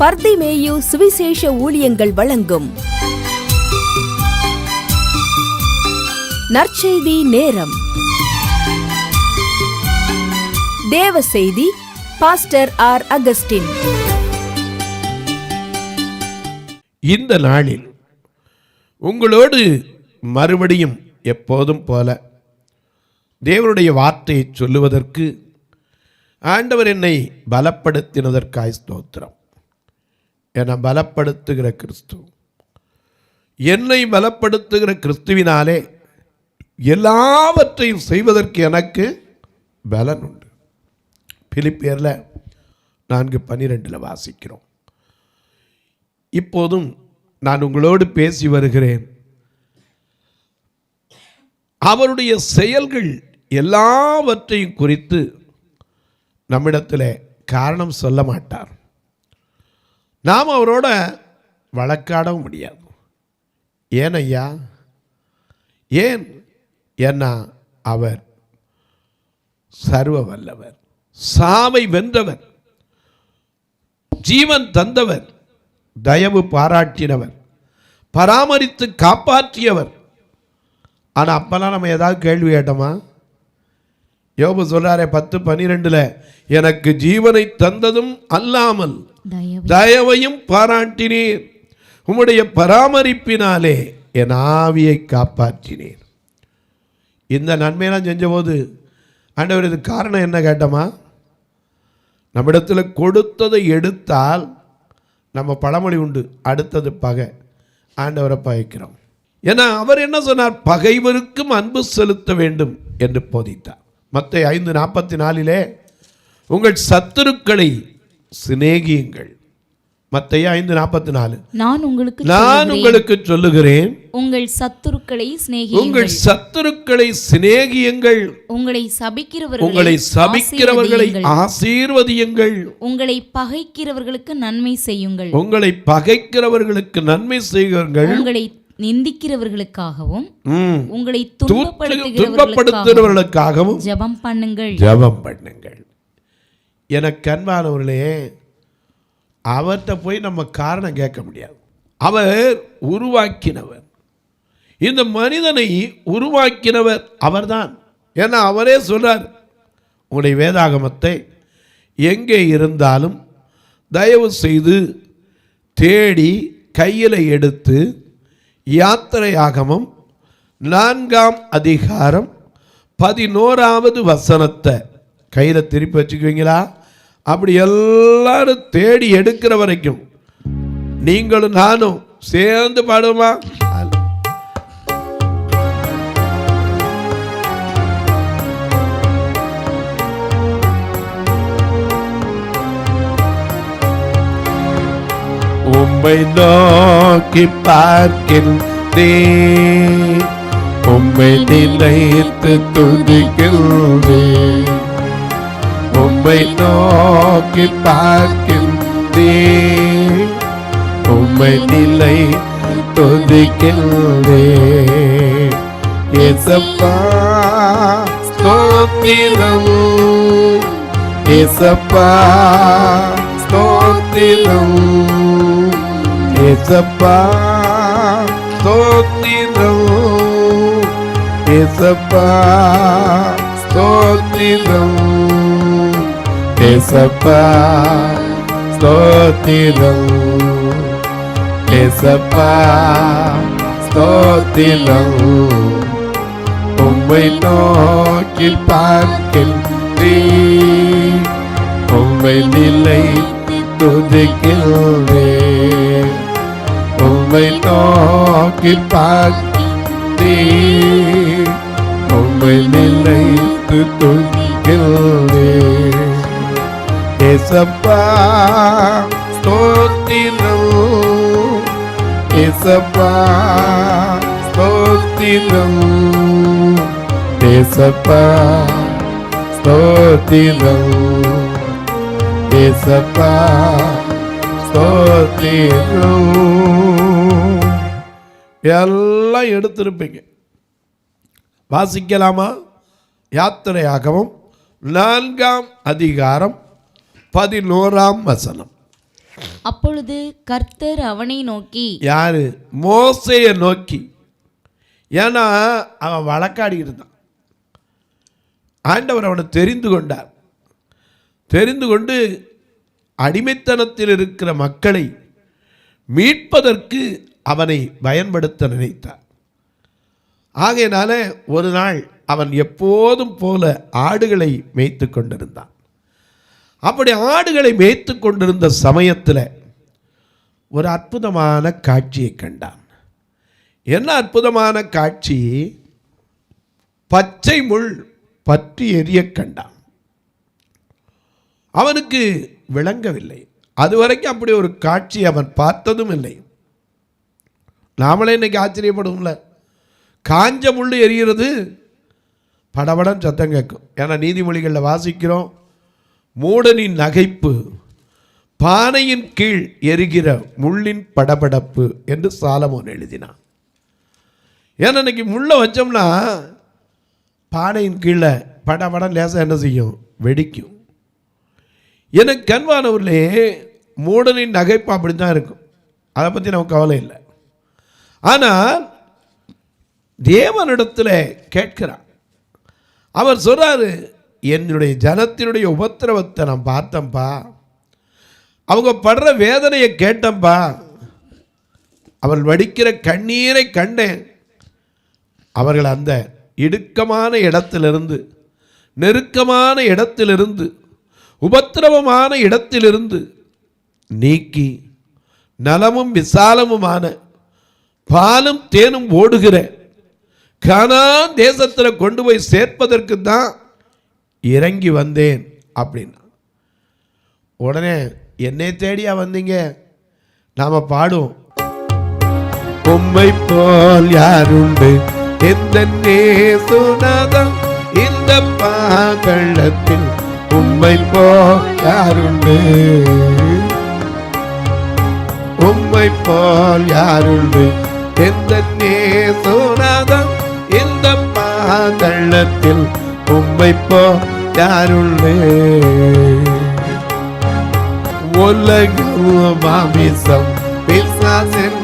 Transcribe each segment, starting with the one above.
பர்திமேயு சுவிசேஷ ஊழியங்கள் வழங்கும் நற்செய்தி நேரம். தேவ செய்தி பாஸ்டர் ஆர். அகஸ்டின். இந்த நாளில் உங்களோடு மறுபடியும் எப்போதும் போல தேவனுடைய வார்த்தையை சொல்லுவதற்கு ஆண்டவர் என்னை பலப்படுத்தினதற்காய் ஸ்தோத்திரம். என பலப்படுத்துகிற கிறிஸ்து, என்னை பலப்படுத்துகிற கிறிஸ்துவினாலே எல்லாவற்றையும் செய்வதற்கு எனக்கு பலன் உண்டு. பிலிப்பியரில் 4:12 வாசிக்கிறோம். இப்போதும் நான் உங்களோடு பேசி வருகிறேன். அவருடைய செயல்கள் எல்லாவற்றையும் குறித்து நம்மிடத்தில் காரணம் சொல்ல மாட்டார். நாம் அவரோட வழக்காடவும் முடியாது. ஏன் ஐயா? ஏன்? ஏன்னா அவர் சர்வ வல்லவர், சாவை வென்றவர், ஜீவன் தந்தவர், தயவு பாராட்டினவர், பராமரித்து காப்பாற்றியவர். ஆனால் அப்பெல்லாம் நம்ம ஏதாவது கேள்வி கேட்டோமா? யோபு சொல்றாரே 10:12, எனக்கு ஜீவனை தந்ததும் அல்லாமல் தயவையும் பாராட்டினீர், உம்முடைய பராமரிப்பினாலே என் ஆவியை காப்பாற்றினீர். இந்த நன்மையெல்லாம் செஞ்சபோது ஆண்டவர் இது காரணம் என்ன கேட்டோமா? நம்மிடத்தில் கொடுத்ததை எடுத்தால் நம்ம பழமொழி உண்டு, அடுத்தது பகை. ஆண்டவரை பகைக்கிறோம். ஏன்னா அவர் என்ன சொன்னார்? பகைவருக்கும் அன்பு செலுத்த வேண்டும் என்று போதித்தார். மத்தேயு 5:44 உங்கள் சத்துருக்களை சிநேகியுங்கள். மத்தேயு 5:44 நான் உங்களுக்கு சொல்லுகிறேன், உங்கள் சத்துருக்களை சிநேகியுங்கள், உங்களை சபிக்கிறவர்களை ஆசீர்வதியுங்கள், உங்களை பகைக்கிறவர்களுக்கு நன்மை செய்யுங்கள், உங்களை நிந்திக்கிறவர்களுக்காகவும் உங்களை துன்பப்படுத்துகிறவர்களுக்காகவும் ஜெபம் பண்ணுங்கள். எனக்கு அன்பானவர்களே, அவர்கிட்ட போய் நம்ம காரணம் கேட்க முடியாது. அவர் உருவாக்கினவர், இந்த மனிதனை உருவாக்கினவர் அவர்தான். ஏன்னா அவரே சொல்றார், உங்களுடைய வேதாகமத்தை எங்கே இருந்தாலும் தயவு செய்து தேடி கையில் எடுத்து யாத்திரையாகமம் 4:11 கையில் திருப்பி வச்சுக்குவீங்களா? அப்படி எல்லாரும் தேடி எடுக்கிற வரைக்கும் நீங்களும் நானும் சேர்ந்து பாடுமா? உம்மை நோக்கி பார்க்கின்றேன், உம்மை நினைத்து துதிக்கின்றேன். உம்மை நோக்கி பார்க்கின்றேன், உம்மை நினைத்து துதிக்கின்றேன். ஏசப்பா ஸ்தோத்திரம், ஏசப்பா ஸ்தோத்திரம், ஏசப்பா ஸ்தோத்திரம், ஏசப்பா ஸ்தோத்திரம், ஏசப்பா ஸ்தோத்திரம், ஏசப்பா ஸ்தோத்திரம். உம்மை நோக்கி பார்க்கின்றேன், உம்மை நிலைத்து துதிக்கின்றேன். உம்மை நோக்கி பார்க்கின்றேன், உம்மை நிலைத்து துதிக்கின்றேன். ஏசப்பா ஸ்தோத்திரம், ஏசப்பா ஸ்தோத்திரம், ஏசப்பா ஸ்தோத்திரம், ஏசப்பா ஸ்தோத்திரம். எல்லாம் எடுத்திருப்பீங்க. வாசிக்கலாமா? யாத்திரையாகவும் 4 அதிகாரம் 11 வசனம். அப்பொழுது கர்த்தர் அவனை நோக்கி, யாரு? மோசேயை நோக்கி. ஏன்னா அவன் வழக்காடிக்கிட்டு இருந்தான். ஆண்டவர் அவனை தெரிந்து கொண்டார். தெரிந்து கொண்டு அடிமைத்தனத்தில் இருக்கிற மக்களை மீட்பதற்கு அவனை பயன்படுத்த நினைத்தார். ஆகையினால ஒரு நாள் அவன் எப்போதும் போல ஆடுகளை மேய்த்து கொண்டிருந்தான். அப்படி ஆடுகளை மேய்த்து கொண்டிருந்த சமயத்தில் ஒரு அற்புதமான காட்சியை கண்டான். என்ன அற்புதமான காட்சி? பச்சை முள் பற்றி எரிய கண்டான். அவனுக்கு விளங்கவில்லை. அதுவரைக்கும் அப்படி ஒரு காட்சி அவன் பார்த்ததும் இல்லை. நாமளே இன்னைக்கு ஆச்சரியப்படுவோம்ல, காஞ்ச முள் எரிகிறது, படபடம் சத்தம் கேட்கும். ஏன்னா நீதிமொழிகளில் வாசிக்கிறோம், மூடனின் நகைப்பு பானையின் கீழ் எரிகிற முள்ளின் படபடப்பு என்று சாலமோன் எழுதினான். ஏன்னா இன்னைக்கு முள்ளை வச்சோம்னா பானையின் கீழே படபடம் லேசாக என்ன செய்யும்? வெடிக்கும். எனக்கு கண்வானவர்களே, மூடனின் நகைப்பு அப்படி தான் இருக்கும். அதை பற்றி நமக்கு கவலை இல்லை. ஆனால் தேவனிடத்தில் கேட்கிறான். அவர் சொல்கிறாரு, என்னுடைய ஜனத்தினுடைய உபத்திரவத்தை நான் பார்த்தேன்ப்பா, அவங்க படுற வேதனையை கேட்டேன்ப்பா, அவள் வடிக்கிற கண்ணீரை கண்டேன். அவர்கள் அந்த இடுக்கமான இடத்திலிருந்து, நெருக்கமான இடத்திலிருந்து, உபத்திரவமான இடத்திலிருந்து நீக்கி நலமும் விசாலமுமான பாலும் தேனும் ஓடுகிற கானான் தேசத்தில் கொண்டு போய் சேர்ப்பதற்கு தான் இறங்கி வந்தேன் அப்படின்னா. உடனே என்னை தேடியா வந்தீங்க? நாம பாடுவோம், உம்மை போல் யாருண்டு எந்த நேசுநாதம் இந்த பாகலத்தில், உம்மை போல் யாருண்டு, உம்மை போல் யாருண்டு எந்த நேசுநாதம் இந்த பாகலத்தில், உம்மை போல் யாருண்டு. உலகம் மாமிசம் பிசாசின்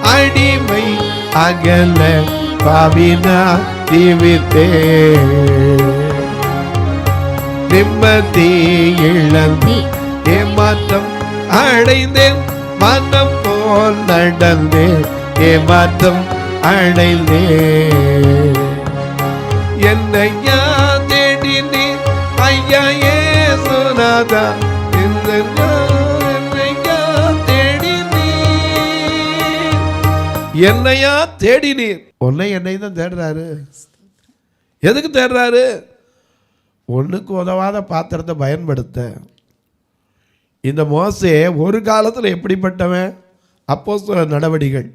அடிமை அகல பாவினா தீவித்தே, நிம்மதி இழந்து ஏமாற்றம் அடைந்தேன், மனம் போல் நடந்தேன் ஏமாற்றம் அடைந்தேன். என்னையா தேடினே ஐயா ஏசுநாதா, என்னையா தேடினீர். உன்னை என்னை தான் தேடுறாரு. எதுக்கு தேடுறாரு? ஒன்றுக்கு உதவாத பாத்திரத்தை பயன்படுத்த. இந்த மோசே ஒரு காலத்தில் எப்படிப்பட்டவன்? அப்போஸ்தலர் நடவடிக்கைகள்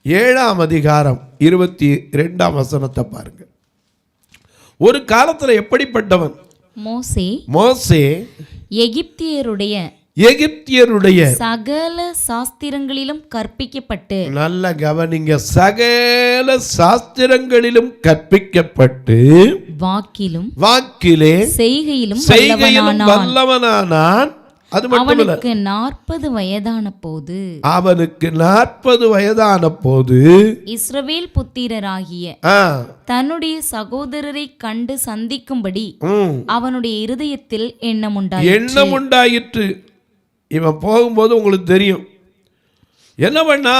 7ஆம் அதிகாரம் 22ஆம் வசனத்தை பாருங்க. ஒரு காலத்தில் எப்படிப்பட்டவன்? மோசே எகிப்தியருடைய சகல சாஸ்திரங்களிலும் கற்பிக்கப்பட்டு, நல்ல கவனிங்க, சகல சாஸ்திரங்களிலும் கற்பிக்கப்பட்டு, வாக்கிலே செய்கையிலும் வல்லவனானான். அது மட்டுமல்ல, அவனுக்கு 40 வயதான போது இஸ்ரவேல் புத்திரராகிய தன்னுடைய சகோதரரை கண்டு சந்திக்கும்படி அவனுடைய இருதயத்தில் எண்ணம் உண்டாயிற்று. இவன் போகும்போது உங்களுக்கு தெரியும் என்ன பண்ணா?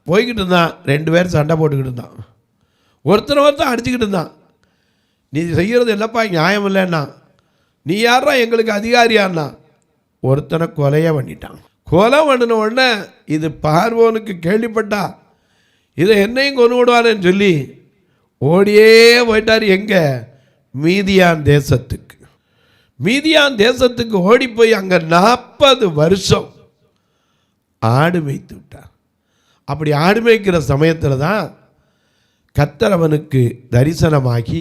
போய்கிட்டு இருந்தான். 2 பேர் சண்டை போட்டுக்கிட்டு இருந்தான். ஒருத்தன் அடிச்சுக்கிட்டு இருந்தான். நீ செய்கிறது என்னப்பா நியாயம் இல்லைன்னா, நீ யாரா எங்களுக்கு அதிகாரியான்னா? ஒருத்தனை கொலையை பண்ணிட்டான். கொலை பண்ணின உடனே இது பார்வோனுக்கு கேள்விப்பட்டா, இதை என்னையும் கொண்டு விடுவானேன்னு சொல்லி ஓடியே போயிட்டார். எங்க? மீதியான் தேசத்துக்கு. மீதியான் தேசத்துக்கு ஓடி போய் அங்கே 40 வருஷம் ஆடு மேய்த்து விட்டார். அப்படி ஆடு மேய்க்கிற சமயத்தில் தான் கர்த்தர் அவனுக்கு தரிசனமாகி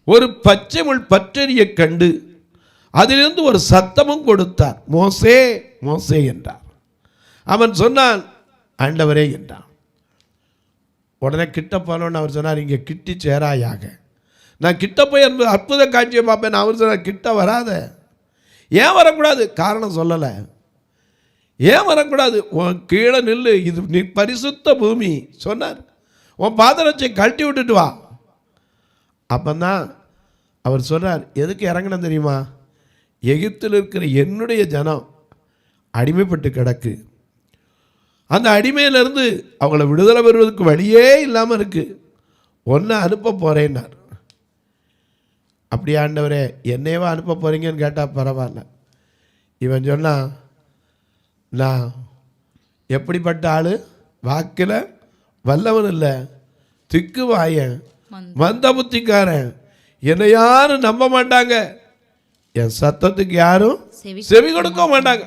ஒரு பச்சை முள் பற்றெரிய கண்டு அதிலிருந்து ஒரு சத்தமும் கொடுத்தார். மோசே மோசே என்றார். அவன் சொன்னான், ஆண்டவரே என்றான். உடனே கிட்ட போனோன்னு அவர் சொன்னார், இங்கே கிட்டி சேராயாக. நான் கிட்ட போய் அற்புத காட்சியை பார்ப்பேன். அவர் சொன்னார், கிட்ட வராத, ஏன் வரக்கூடாது? காரணம் சொல்லலை. ஏன் வரக்கூடாது? உன் கீழே நில்லு, இது நீ பரிசுத்த பூமி சொன்னார். உன் பாதரட்சை கழட்டி விட்டுட்டு வா. அப்பந்தான் அவர் சொல்கிறார், எதுக்கு இறங்கணும் தெரியுமா? எகிப்தில் இருக்கிற என்னுடைய ஜனம் அடிமைப்பட்டு கிடக்கு. அந்த அடிமையிலிருந்து அவங்கள விடுதலை பெறுவதற்கு வழியே இல்லாமல் இருக்குது. ஒன்று அனுப்ப போகிறேன்னார். அப்படி ஆண்டவரே, என்னையவா அனுப்ப போகிறீங்கன்னு கேட்டால் பரவாயில்ல. இவன் சொன்னான், நான் எப்படிப்பட்ட ஆள்? வாக்கில் வல்லவன் இல்லை, திக்கு வாயன், மந்த புத்திக்காரன். என்னை யாரும் நம்ப மாட்டாங்க, என் சத்தத்துக்கு யாரும் செவி கொடுக்க மாட்டாங்க.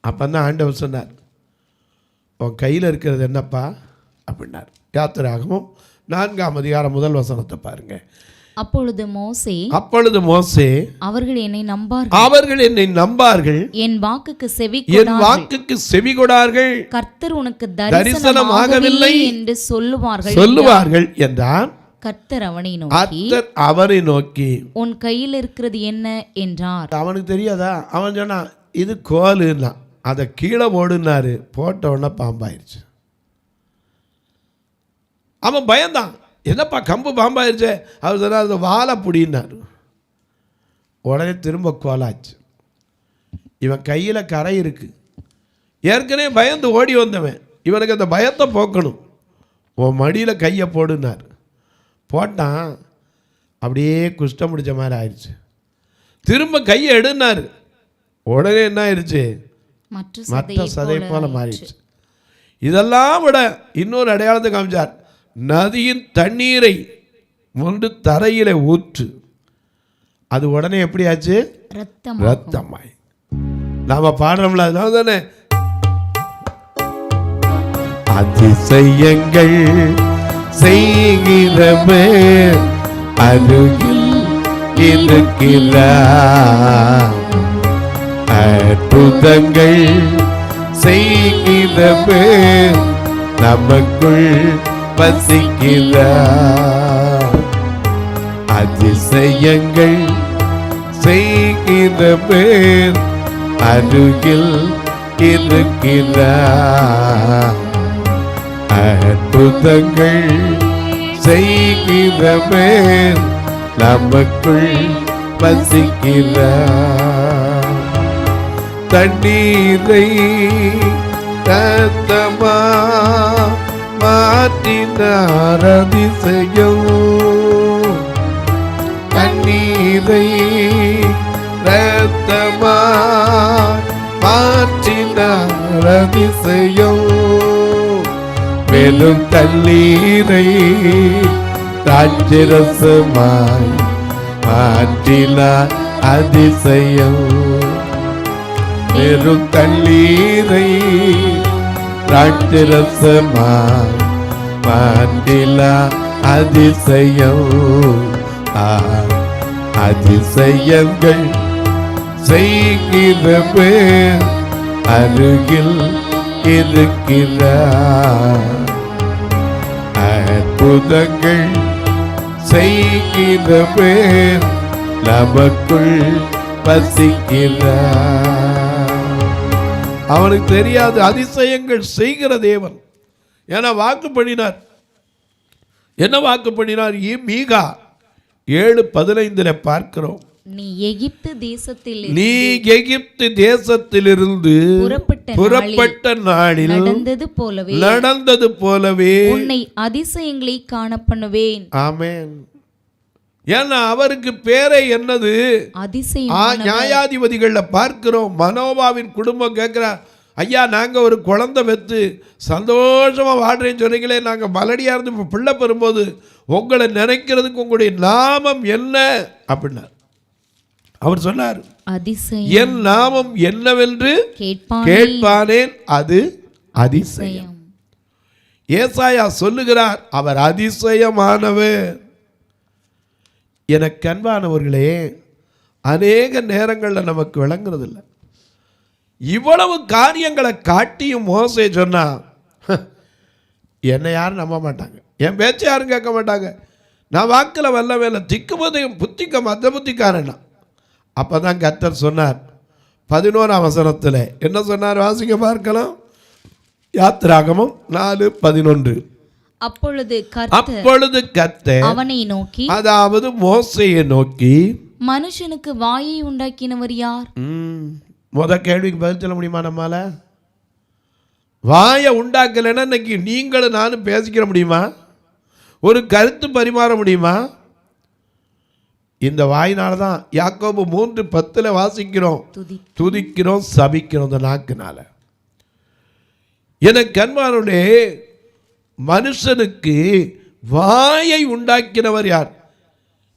அப்போ தான் ஆண்டவர் சொன்னார், உன் கையில் இருக்கிறது என்னப்பா அப்படின்னார். யாத்திராகமும் 4ஆம் அதிகாரம் 1 வசனத்தை பாருங்க. அப்பொழுது மோசே அவர்கள் என்னை நம்பார்கள், என் வாக்குக்கு செவி கொடார்கள், கர்த்தர் உனக்கு தரிசனமாகவில்லை என்று சொல்லுவார்கள் என்றான். கர்த்தர் அவனை நோக்கி உன் கையில் இருக்கிறது என்ன என்றார். அவனுக்கு தெரியாதா? அவன் சொன்னான், இது கோலுன்னா. அதை கீழே போடுனாரு. போட்ட உடனே பாம்பாயிருச்சு. அவன் பயந்தான், என்னப்பா கம்பு பாம்பாயிருச்சு? அவர் சொன்னார், அது வாழை பிடினார். உடனே திரும்ப கோலாச்சு. இவன் கையில் கரை இருக்கு. ஏற்கனவே பயந்து ஓடி வந்தவன், இவனுக்கு அந்த பயத்தை போக்கணும். உன் மடியில் கையை போடுனார். போட்டான், அப்படியே குஷ்டம் முடிச்ச மாதிரி ஆயிடுச்சு. திரும்ப கையை எடுனார். உடனே என்ன ஆயிடுச்சு? மற்ற சதை போல மாறிடுச்சு. இதெல்லாம் விட இன்னொரு அடையாளத்தை காமிச்சார். நதியின் தண்ணீரை முண்டு தரையில ஊற்று. அது உடனே எப்படி ஆச்சு? ரத்தமாய். நாம பாடுறோம்ல, அதனால தானே அதிசயங்கள் செய்கிறமே அருகில் இருக்கிறார், அற்புதங்கள் செய்கிறமே நமக்குள் வசிக்கிறார், அதிசயங்கள் செய்கிறமே அருகில் இருக்கிறார், அற்புதங்கள் செய்கிறமே நமக்குள் வசிக்கிறார், தண்ணீரை ரத்தமா மாற்றினார் அதிசயம், தண்ணீரை ரத்தமா மாற்றினார் அதிசயம், மேலும் தண்ணீரை ராஜரசமாய் மாற்றினார் அதிசயம், மேலும் தண்ணீரை ராஜரசமாய் மாற்றினார் அதிசயம், அதிசயங்கள் செய்கிறவே அருகில் இருக்கிறார், அற்புதங்கள் செய்கிறவே நமக்குள் வசிக்கிறார். அவனுக்கு தெரியாது அதிசயங்கள் செய்கிற தேவன். ஏன்னா வாக்கு பண்ணினார். என்ன வாக்கு பண்ணினார்? மீகா 7:15 பார்க்கிறோம். நீ எகிப்து தேசத்திலிருந்து புறப்பட்ட நாளில் நடந்தது போலவே உன்னை அதிசயங்களை காண பண்ணுவேன். ஆமென். ஏன்னா அவருக்கு பேரே என்னது? அதிசயம். நியாயாதிபதிகள்ல பார்க்கிறோம், மனோபாவின் குடும்பம் கேட்கிறார், ஐயா நாங்க ஒரு குழந்தை பெற்று சந்தோஷமா வாழ்றேன்னு சொன்னீங்களே, நாங்க மலடியா இருந்து பிள்ளை பெறும்போது உங்களை நினைக்கிறதுக்கு உங்களுடைய நாமம் என்ன அப்படின்னார். அவர் சொன்னார், என் நாமம் என்னவென்று கேட்பானேன், அது அதிசயம். ஏசாயா சொல்லுகிறார், அவர் அதிசயமானவர். எனக்கு அன்பானவர்களே, அநேக நேரங்களில் நமக்கு விளங்குறதில்லை. இவ்வளவு காரியங்களை காட்டியும் மோசே சொன்னா, என்னை யாரும் நம்ப மாட்டாங்க, என் பேச்சை யாரும் கேட்க மாட்டாங்க, நான் வாக்கில் வல்ல வேலை திக்குமதையும் புத்திக்க மத்த புத்திக்காரனா. அப்போ தான் கர்த்தர் சொன்னார் 11ஆம் வசனத்தில் என்ன சொன்னார்? வாசிக்க பார்க்கலாம். யாத்திராகமம் 4:11. அப்பொழுது கர்த்தர் அவனை நோக்கி, அதாவது மோசேயை நோக்கி, மனுஷனுக்கு வாயை உண்டாக்கினவர் யார்? கேள்விக்கு பதில் சொல்ல முடியுமா நம்மால? வாயை உண்டாக்கலைன்னா இன்னைக்கு நீங்களும் நானும் பேசிக்கிற முடியுமா? ஒரு கருத்து பரிமாற முடியுமா? இந்த வாயினால தான் யாக்கோபு 3:10 வாசிக்கிறோம், துதிக்கிறோம், சபிக்கிறோம் இந்த நாக்குனால. எனக்கு அன்பானவர்களே, மனுஷனுக்கு வாயை உண்டாக்கினவர் யார்?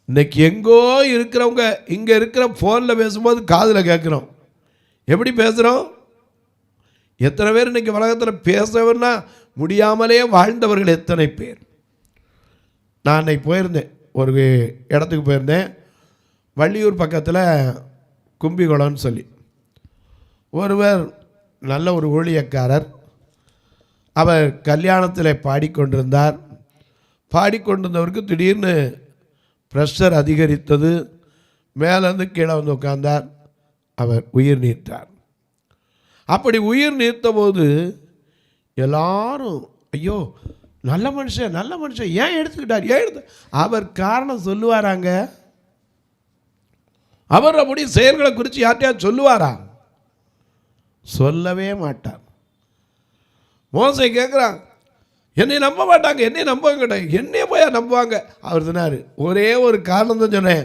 இன்னைக்கு எங்கோ இருக்கிறவங்க இங்கே இருக்கிற ஃபோனில் பேசும்போது காதில் கேட்குறோம். எப்படி பேசுகிறோம்? எத்தனை பேர் இன்னைக்கு உலகத்தில் பேசவன்னா முடியாமலே வாழ்ந்தவர்கள் எத்தனை பேர். நான் அன்னைக்கு போயிருந்தேன், ஒரு இடத்துக்கு போயிருந்தேன். வள்ளியூர் பக்கத்தில் கும்பிகுளம்னு சொல்லி ஒருவர் நல்ல ஒரு ஊழியக்காரர். அவர் கல்யாணத்தில் பாடிக்கொண்டிருந்தார். பாடிக்கொண்டிருந்தவருக்கு திடீர்னு ப்ரெஷர் அதிகரித்தது. மேலேருந்து கீழே வந்து உட்கார்ந்தார். அவர் உயிர் நீத்தார். அப்படி உயிர் நீத்த போது எல்லாரும் ஐயோ நல்ல மனுஷன் நல்ல மனுஷன் ஏன் எடுத்துக்கிட்டார் அவர் காரணம் சொல்லுவாராங்க? அவர் அப்படி செயல்களை குறித்து யார்ட்டையாவது சொல்லுவாரா? சொல்லவே மாட்டார். மோசே கேட்குறான், என்னை நம்ப மாட்டாங்க, என்னை நம்புவாங்க கிடையாது, என்னைய போய் நம்புவாங்க. அவர் சொன்னார், ஒரே ஒரு காரணம் தான் சொன்னேன்,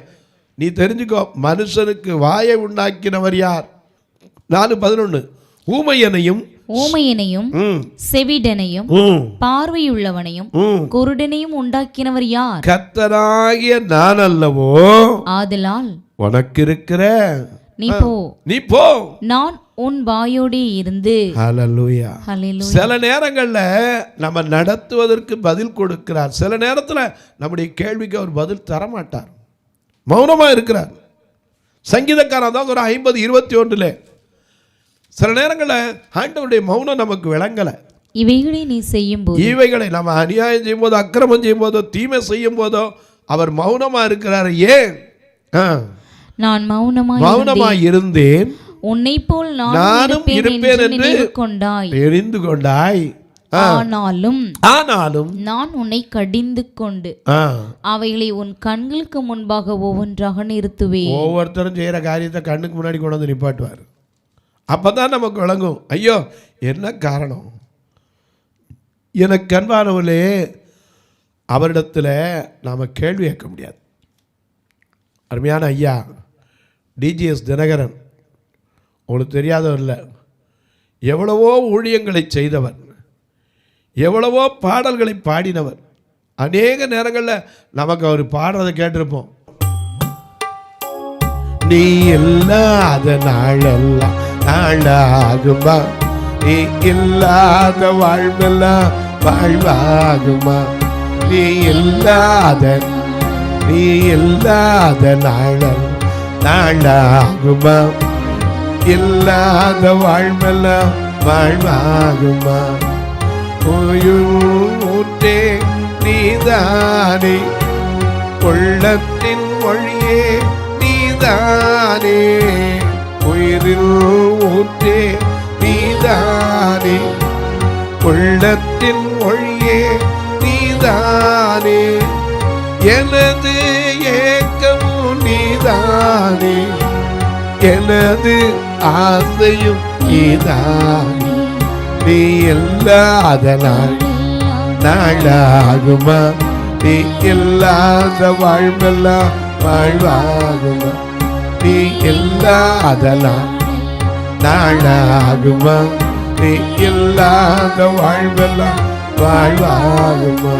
நீ தெரிஞ்சுக்கோ, மனுஷனுக்கு வாயை உண்டாக்கினவர் யார்? 4:11 ஊமையனையும் செவிடனையும் பார்வையுள்ளவனையும் குருடனையும் உண்டாக்கினவர் யார்? கர்த்தராகிய நான் அல்லவோ? ஆதலால் உனக்கு இருக்கிற நீ போ, நான் உன் வாயோடே இருந்து. ஹல்லேலூயா. சில நேரங்கள்ல நம்ம நடத்துவதற்கு பதில் கொடுக்கிறார். சில நேரத்தில் நம்முடைய கேள்விக்கு அவர் பதில் தர மாட்டார், மௌனமா இருக்கிறார். சங்கீதக்காரன் தான் ஒரு 50:21 சில நேரங்களில் ஆண்டவருடைய மௌனம் நமக்கு விளங்கலை. இவைகளை நீ செய்யும் போது, இவைகளை நம்ம அநியாயம் செய்யும் போதோ, அக்கிரமம் செய்யும் போதோ, தீமை செய்யும் போதோ அவர் மௌனமா இருக்கிறார். ஏன்? நான் மௌனமாய் இருந்தேன், உன்னை போல் நானும் இருப்பேன் என்று தெரிந்து கொண்டாய். ஆனாலும் நான் உன்னை கடிந்து கொண்டு அவைகளை உன் கண்களுக்கு முன்பாக ஒவ்வொன்றாக நிறுத்துவேன். ஒவ்வொருத்தரும் செய்யற காரியத்தை கண்ணுக்கு முன்னாடி கொண்டு வந்து நிப்பாட்டுவார். அப்பதான் நமக்கு விளங்கும், ஐயோ என்ன காரணம். எனக்கு அன்பானவர்களே, அவரிடத்தில் நாம் கேள்வி கேட்க முடியாது. அருமையான ஐயா டிஜிஎஸ் தினகரன், உங்களுக்கு தெரியாதவர் இல்லை, எவ்வளவோ ஊழியங்களை செய்தவர், எவ்வளவோ பாடல்களை பாடினவர். அநேக நேரங்களில் நமக்கு அவர் பாடுறதை கேட்டிருப்போம். நீ இல்லாத நாளெல்லாம் நாளாகுமா, நீ இல்லாத வாழ்வெல்லாம் வாழ்வாகுமா, நீ இல்லாத நாளெல்லாம் நாளாகுமா, இல்லாத வாழ்வெல்லாம் வாழ்வாகுமா. ஊற்றே நீதானே, உள்ளத்தின் மொழியே நீதானே, உயிரில் ஊற்றே நீதானே, உள்ளத்தின் மொழியே நீதானே, எனது ஏக்கமும் நீதானே, எனது ஆசையும் நீதானே, நீ இல்லாத நாளாகுமா, நீ இல்லாத வாழ்வெல்லாம் வாழ்வாகுமா, நீ இல்லாத நாளாகுமா, நீ இல்லாத வாழ்வெல்லாம் வாழ்வாகுமா.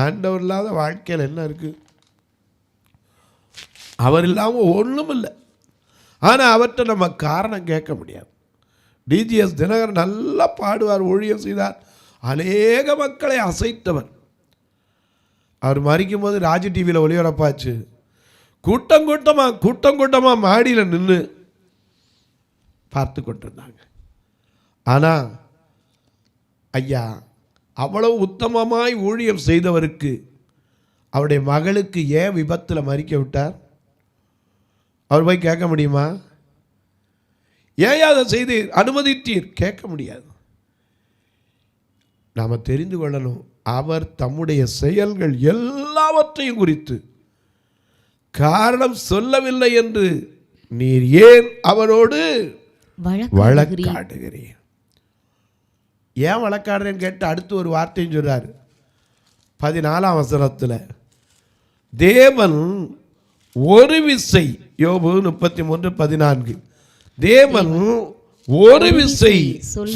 ஆண்டவர் இல்லாத வாழ்க்கையில் என்ன இருக்கு? அவர் இல்லாமல் ஒன்றும் இல்லை. ஆனால் அவர்கிட்ட நம்ம காரணம் கேட்க முடியாது. டிஜிஎஸ் தினகரன் நல்லா பாடுவார், ஊழியம் செய்தார், அநேக மக்களை அசைத்தவர். அவர் மறிக்கும் போது ராஜ் டிவியில் ஒளிபரப்பாச்சு. கூட்டம் கூட்டமாக மாடியில் நின்று பார்த்து கொண்டிருந்தாங்க. ஆனால் ஐயா அவ்வளவு உத்தமமாய் ஊழியம் செய்தவருக்கு அவருடைய மகளுக்கு ஏன் விபத்தில் மறிக்க விட்டார்? அவர் போய் கேட்க முடியுமா? ஏன் அதை செய்து அனுமதித்தீர்? கேட்க முடியாது. நாம் தெரிந்து கொள்ளணும், அவர் தம்முடைய செயல்கள் எல்லாவற்றையும் குறித்து காரணம் சொல்லவில்லை என்று நீர் ஏன் அவரோடு வழக்காடுகிறீர்? ஏன் வழக்காடுறேன்னு கேட்டு அடுத்து ஒரு வார்த்தையும் சொல்றார் 14ஆம் வசனத்தில். தேவன் ஒரு விசை, யோபு 33:14, தேவன் ஒரு விசை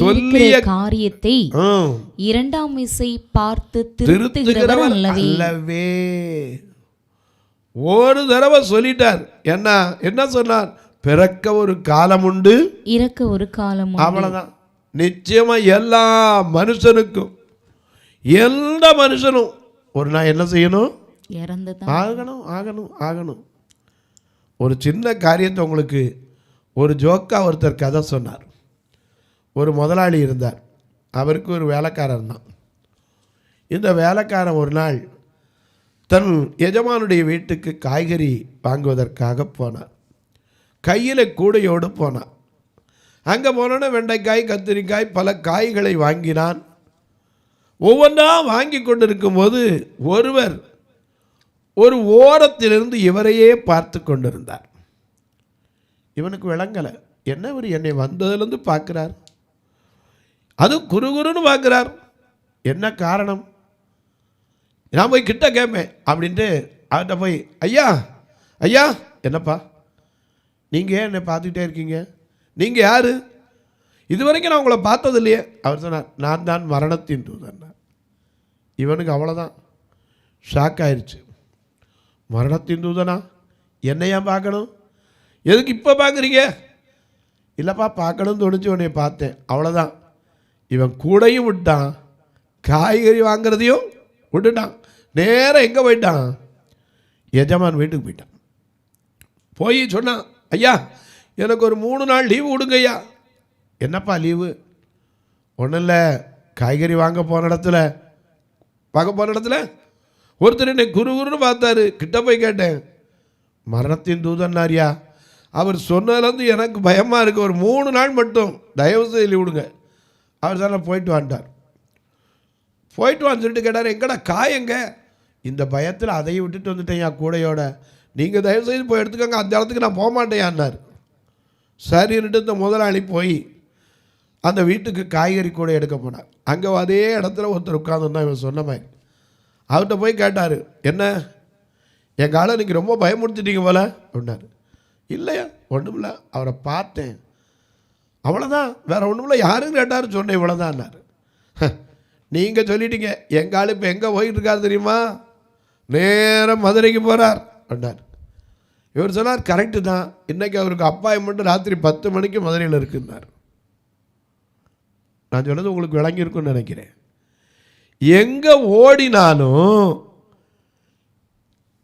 சொல்லிய காரியத்தை இரண்டாம் விசை பார்த்து திருத்துகிறவர் அல்லவே. ஒரு தடவை சொல்லிட்டார். என்ன சொன்னார்? பிறக்க ஒரு காலம் உண்டு, இறக்க ஒரு காலம். அவ்வளவுதான். நிச்சயமா எல்லா மனுஷனுக்கும், எந்த மனுஷனும் ஒரு நாள் என்ன செய்யணும்? ஆகணும் ஆகணும் ஆகணும். ஒரு சின்ன காரியத்தை உங்களுக்கு ஒரு ஜோக்கா ஒருத்தர் கதை சொன்னார். ஒரு முதலாளி இருந்தார், அவருக்கு ஒரு வேலைக்காரன் தான். இந்த வேலைக்காரன் ஒரு நாள் தன் எஜமானுடைய வீட்டுக்கு காய்கறி வாங்குவதற்காக போனார். கையில் கூடையோடு போனான். அங்கே போனோன்னே வெண்டைக்காய், கத்திரிக்காய், பல காய்களை வாங்கினான். ஒவ்வொன்றா வாங்கி கொண்டிருக்கும்போது ஒருவர் ஒரு ஓரத்திலிருந்து இவரையே பார்த்து கொண்டிருந்தார். இவனுக்கு விளங்கலை, என்ன இவர் என்னை வந்ததுலேருந்து பார்க்குறார், அதுவும் குறுகுறுன்னு பார்க்குறார், என்ன காரணம்? நான் போய் கிட்ட கேட்பேன் அப்படின்ட்டு அவர்கிட்ட போய், ஐயா ஐயா, என்னப்பா நீங்கள் ஏன் என்னை பார்த்துக்கிட்டே இருக்கீங்க? நீங்கள் யார்? இது வரைக்கும் நான் உங்களை பார்த்தது இல்லையே. அவர் சொன்னார், நான் தான் மரணத்தின் தூதன். இவனுக்கு அவ்வளோதான், ஷாக் ஆயிடுச்சு. மரணத்தின் தூதனா? என்னையா பார்க்கணும்? எதுக்கு இப்போ பார்க்குறீங்க? இல்லைப்பா, பார்க்கணும்னு தோணுச்சு, உன்னை பார்த்தேன், அவ்வளோதான். இவன் கூடையும் விட்டான், காய்கறி வாங்குறதையும் விட்டுட்டான். நேராக எங்கே போயிட்டான்? எஜமான் வீட்டுக்கு போயிட்டான். போய் சொன்னான், ஐயா எனக்கு ஒரு 3 நாள் லீவு கொடுங்க ஐயா. என்னப்பா லீவு? ஒன்றும் இல்லை, காய்கறி பார்க்க போன இடத்துல ஒருத்தர் என்னை குறுகுறுன்னு பார்த்தாரு. கிட்ட போய் கேட்டேன், மரணத்தின் தூதன்னாரியா? அவர் சொன்னதுலேருந்து எனக்கு பயமாக இருக்குது, ஒரு 3 நாள் மட்டும் தயவு செய்து லீவு கொடுங்க. அவர் சார் போயிட்டு வந்துட்டார். போயிட்டு வான்னு சொல்லிட்டு கேட்டார், எங்கடா காயங்க? இந்த பயத்தில் அதையும் விட்டுட்டு வந்துட்டேன் என் கூடையோட, நீங்கள் தயவுசெய்து போய் எடுத்துக்கோங்க, அந்த இடத்துக்கு நான் போக மாட்டேன்னார். சரின்னுட்டு இந்த முதலாளி போய் அந்த வீட்டுக்கு காய்கறி கூட எடுக்க போனார். அங்கே அதே இடத்துல ஒருத்தர் உட்காந்துருந்தா இவன் சொன்ன மாதிரி. அவர்கிட்ட போய் கேட்டார், என்ன என் காலை நீங்கள் ரொம்ப பயமுடுத்திட்டீங்க போல அப்படின்னாரு. இல்லையா, ஒன்றும் இல்லை, அவரை பார்த்தேன், அவ்வளோதான், வேற ஒன்றும் இல்லை. யாருன்னு கேட்டார், சொன்னேன், இவ்வளோதான்னாரு. நீங்கள் சொல்லிட்டீங்க. எங்கள் ஆள் இப்போ எங்கே போயிட்டு இருக்காரு தெரியுமா? நேரம் மதுரைக்கு போகிறார் அப்படின்னார். இவர் சொன்னார், கரெக்டு தான், இன்றைக்கி அவருக்கு அப்பாயின்மெண்ட் ராத்திரி 10 மணிக்கு மதுரையில் இருக்குன்னார். நான் சொன்னது உங்களுக்கு விளங்கியிருக்குன்னு நினைக்கிறேன். எங்கே ஓடினாலும்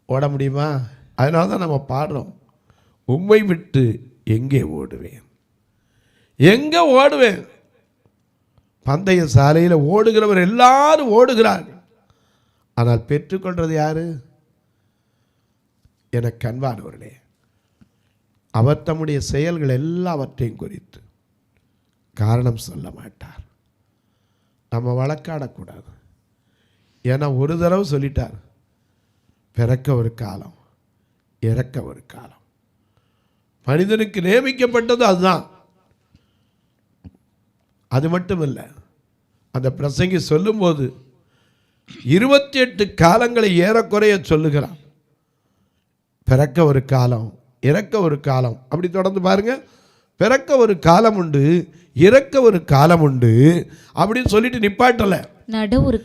ஓட முடியுமா? அதனால தான் நம்ம பாடுறோம், உம்மை விட்டு எங்கே ஓடுவேன், எங்கே ஓடுவேன்? பந்தய சாலையில் ஓடுகிறவர் எல்லாரும் ஓடுகிறார்கள், ஆனால் பெற்றுக்கொள்வது யாரு? எனக்கு அன்பானவர்களே, அவர் தம்முடைய செயல்கள் எல்லாவற்றையும் குறித்து காரணம் சொல்ல மாட்டார். நம்ம வழக்காடக்கூடாது. ஏன்னா ஒரு தடவை சொல்லிட்டார், பிறக்க ஒரு காலம், இறக்க ஒரு காலம். மனிதனுக்கு நியமிக்கப்பட்டது அதுதான். அது மட்டும் இல்லை, அந்த பிரசங்கி சொல்லும்போது 28 காலங்களை ஏறக்குறைய சொல்லுகிறான். பிறக்க ஒரு காலம், இறக்க ஒரு காலம், அப்படி தொடர்ந்து பாருங்க. பிறக்க ஒரு காலம் உண்டு, இறக்க ஒரு காலம் உண்டு அப்படின்னு சொல்லிட்டு நிப்பாட்டல. நட ஒரு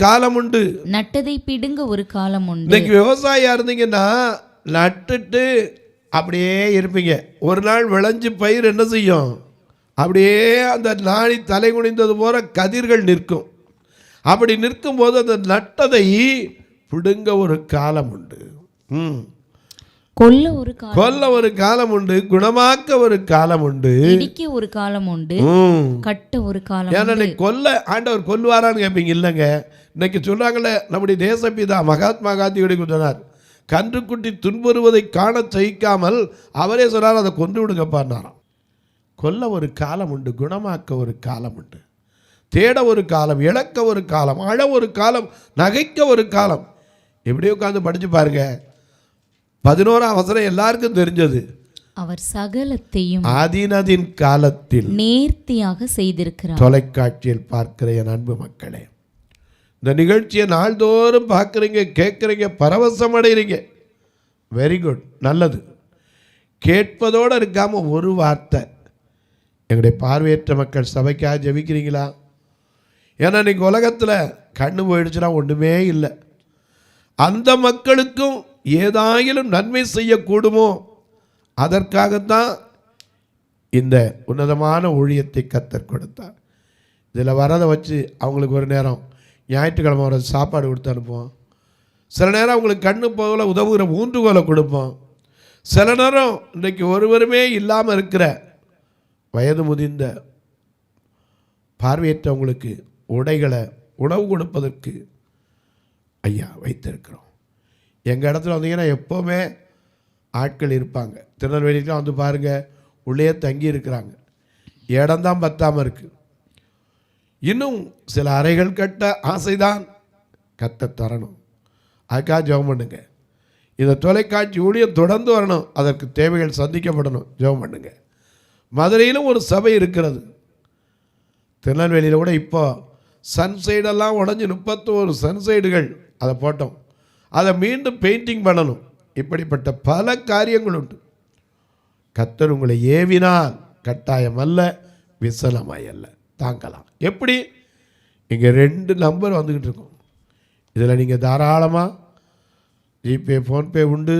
காலம் உண்டு, நட்டதை பிடுங்க ஒரு காலம் உண்டு. இன்னைக்கு விவசாயியா இருந்தீங்கன்னா நட்டுட்டு அப்படியே இருப்பீங்க. ஒரு நாள் விளைஞ்சு பயிர் என்ன செய்யும்? அப்படியே அந்த நாணி தலை குனிந்தது போல கதிர்கள் நிற்கும். அப்படி நிற்கும் போது அந்த நட்டதை பிடுங்க ஒரு காலம் உண்டு, கொல்ல ஒரு காலம் உண்டு, குணமாக்க ஒரு காலம் உண்டு, இடிக்க ஒரு காலம் உண்டு, கட்ட ஒரு காலம். ஏன்னா கொல்ல ஆண்டவர் கொல்லுவாரான்னு கேட்பீங்க. இல்லைங்க, இன்னைக்கு சொல்றாங்கல்ல, நம்முடைய தேசப்பிதா மகாத்மா காந்தி சொன்னார், கன்றுக்குட்டி துன்புறுவதை காண சகிக்காமல் அவரே சொன்னார், அதை கொண்டு விடுங்கப்பான்னாராம். கொல்ல ஒரு காலம் உண்டு, குணமாக்க ஒரு காலம் உண்டு, தேட ஒரு காலம், இழக்க ஒரு காலம், அழ ஒரு காலம், நகைக்க ஒரு காலம். எப்படியோ உட்காந்து படித்து பாருங்க. 11ஆம் வசனம் எல்லாருக்கும் தெரிஞ்சது. அவர் சகலத்தையும் அதினதின் காலத்தில் நேர்த்தியாக செய்திருக்கிறார். தொலைக்காட்சியில் பார்க்கிற என் அன்பு மக்களே, இந்த நிகழ்ச்சியை நாள்தோறும் பார்க்குறீங்க, கேட்குறீங்க, பரவசம் அடைகிறீங்க. வெரி குட், நல்லது. கேட்பதோடு இருக்காமல் ஒரு வார்த்தை எங்களுடைய பார்வையற்ற மக்கள் சபைக்காக ஜெபிக்கிறீங்களா? ஏன்னா இன்றைக்கி உலகத்தில் கண்ணு போயிடுச்சுன்னா ஒன்றுமே இல்லை. அந்த மக்களுக்கும் ஏதாயிலும் நன்மை செய்யக்கூடுமோ, அதற்காகத்தான் இந்த உன்னதமான ஊழியத்தை கர்த்தர் கொடுத்தார். இதில் வரதை வச்சு அவங்களுக்கு ஒரு நேரம் ஞாயிற்றுக்கிழமை வர சாப்பாடு கொடுத்து அனுப்புவோம். சில நேரம் அவங்களுக்கு கண்ணு போகல உதவுகிற ஊன்றுகோலை கொடுப்போம். சில நேரம் இன்றைக்கு ஒருவருமே இல்லாமல் இருக்கிற வயது முதிர்ந்த பார்வையற்றவங்களுக்கு உடைகளை, உணவு கொடுப்பதற்கு ஐயா வைத்திருக்கிறோம். எங்கள் இடத்துல வந்தீங்கன்னா எப்போவுமே ஆட்கள் இருப்பாங்க. திருநெல்வேலிக்கெலாம் வந்து பாருங்கள், உள்ளே தங்கி இருக்கிறாங்க. இடம்தான் பத்தாமல் இருக்குது. இன்னும் சில அறைகள் கட்ட ஆசைதான், கட்ட தரணும். அதுக்காக ஜெபம் பண்ணுங்க. இந்த தொலைக்காட்சி ஊழியம் தொடர்ந்து வரணும், அதற்கு தேவைகள் சந்திக்கப்படணும், ஜெபம் பண்ணுங்க. மதுரையிலும் ஒரு சபை இருக்கிறது. திருநெல்வேலியில் கூட இப்போ சன்சைடெல்லாம் உடஞ்சி 31 சன்சைடுகள் அதை போட்டோம். அதை மீண்டும் பெயிண்டிங் பண்ணணும். இப்படிப்பட்ட பல காரியங்கள் உண்டு. கர்த்தர் உங்களை ஏவினால் கட்டாயம் அல்ல, விசலமாய் அல்ல, தாங்கலாம். எப்படி? இங்கே 2 நம்பர் வந்துக்கிட்டு இருக்கும். இதில் நீங்கள் தாராளமாக ஜிபே, ஃபோன்பே உண்டு.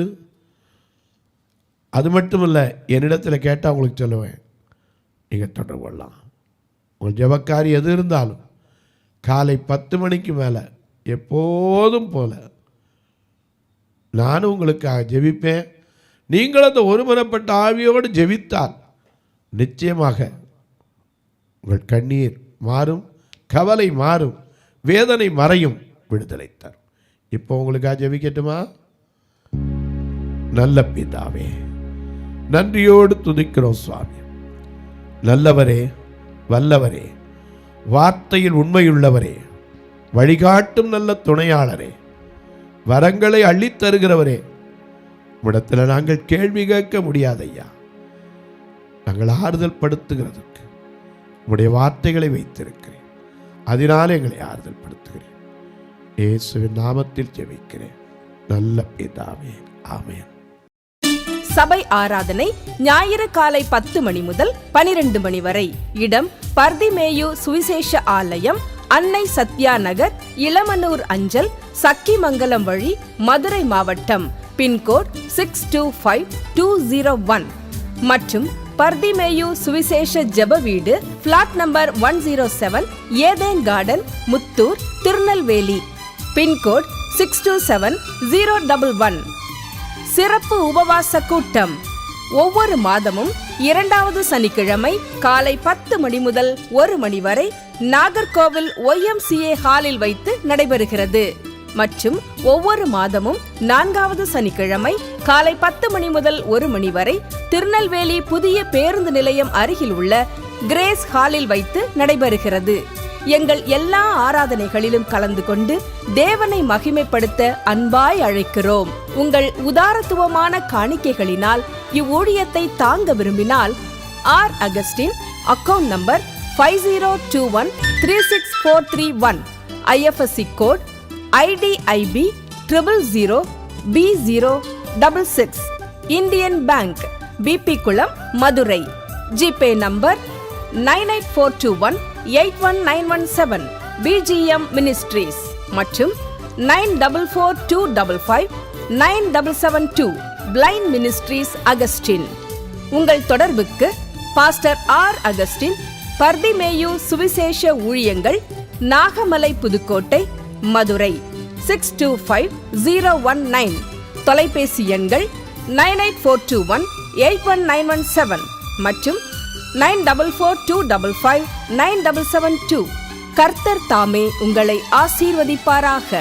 அது மட்டும் இல்லை, என்னிடத்தில் கேட்டால் உங்களுக்கு சொல்லுவேன், நீங்கள் தொடர்பு கொள்ளலாம். உங்கள் ஜெபக்காரி எது இருந்தாலும் காலை 10 மணிக்கு மேலே எப்போதும் போல நானும் உங்களுக்காக ஜெபிப்பேன். நீங்கள் அந்த ஒருமனப்பட்ட ஆவியோடு ஜெபித்தால் நிச்சயமாக உங்கள் கண்ணீர் மாறும், கவலை மாறும், வேதனை மறையும், விடுதலை தரும். இப்போ உங்களுக்காக ஜெபிக்கட்டுமா? நல்ல பிதாவே, நன்றியோடு துதிக்கிறோம் சுவாமி. நல்லவரே, வல்லவரே, வார்த்தையில் உண்மையுள்ளவரே, வழிகாட்டும் நல்ல துணையாளரே, வரங்களை அள்ளித்தருகிறவரே, இடத்துல நாங்கள் கேள்வி கேட்க முடியாதையா. நாங்கள் ஆறுதல் படுத்துகிறதுக்கு உம்முடைய வார்த்தைகளை வைத்திருக்கிறேன். அதனால எங்களை ஆறுதல் படுத்துகிறேன். இயேசுவின் நாமத்தில் ஜெபிக்கிறேன் நல்ல பிதாவே, ஆமென். சபை ஆராதனை ஞாயிறு காலை 10 மணி முதல் 12 மணி வரை. இடம் பர்திமேயு சுவிசேஷ ஆலயம், அன்னை சத்யா நகர், இளமனூர் அஞ்சல், சக்கிமங்கலம் வழி, மதுரை மாவட்டம். பின்கோட் 625201 மற்றும் பர்திமேயு சுவிசேஷ ஜெப வீடு, plot number 107, Eden garden, Muthur, Tirunelveli. Pin code 627011. சிறப்பு உபவாச கூட்டம் ஒவ்வொரு மாதமும் 2வது சனிக்கிழமை காலை 10 மணி முதல் 1 மணி வரை நாகர்கோவில் YMCA ஹாலில் வைத்து நடைபெறுகிறது. மற்றும் ஒவ்வொரு மாதமும் 4வது சனிக்கிழமை காலை 10 மணி முதல் 1 மணி வரை திருநெல்வேலி புதிய பேருந்து நிலையம் அருகில் உள்ள கிரேஸ் ஹாலில் வைத்து நடைபெறுகிறது. எங்கள் எல்லா ஆராதனைகளிலும் கலந்து கொண்டு தேவனை மகிமைப்படுத்த அன்பாய் அழைக்கிறோம். உங்கள் உதாரத்துவமான காணிக்கைகளினால் இவ்வூழியத்தை தாங்க விரும்பினால் R Augustine, account number 5021364331, IFSC code IDIB 000B066, Indian bank, BP Kulam, Madurai. GPay number 9842181917, BGM ministries மற்றும் 9442559772, பிளைண்ட் மினிஸ்ட்ரீஸ் அகஸ்டின். உங்கள் தொடர்புக்கு பாஸ்டர் ஆர் அகஸ்டின், பர்திமேயு சுவிசேஷ ஊழியங்கள், நாகமலை, புதுக்கோட்டை, மதுரை 625019. தொலைபேசி எண்கள் 9842181917 மற்றும் 9442559772. கர்த்தர் தாமே உங்களை ஆசீர்வதிப்பாராக.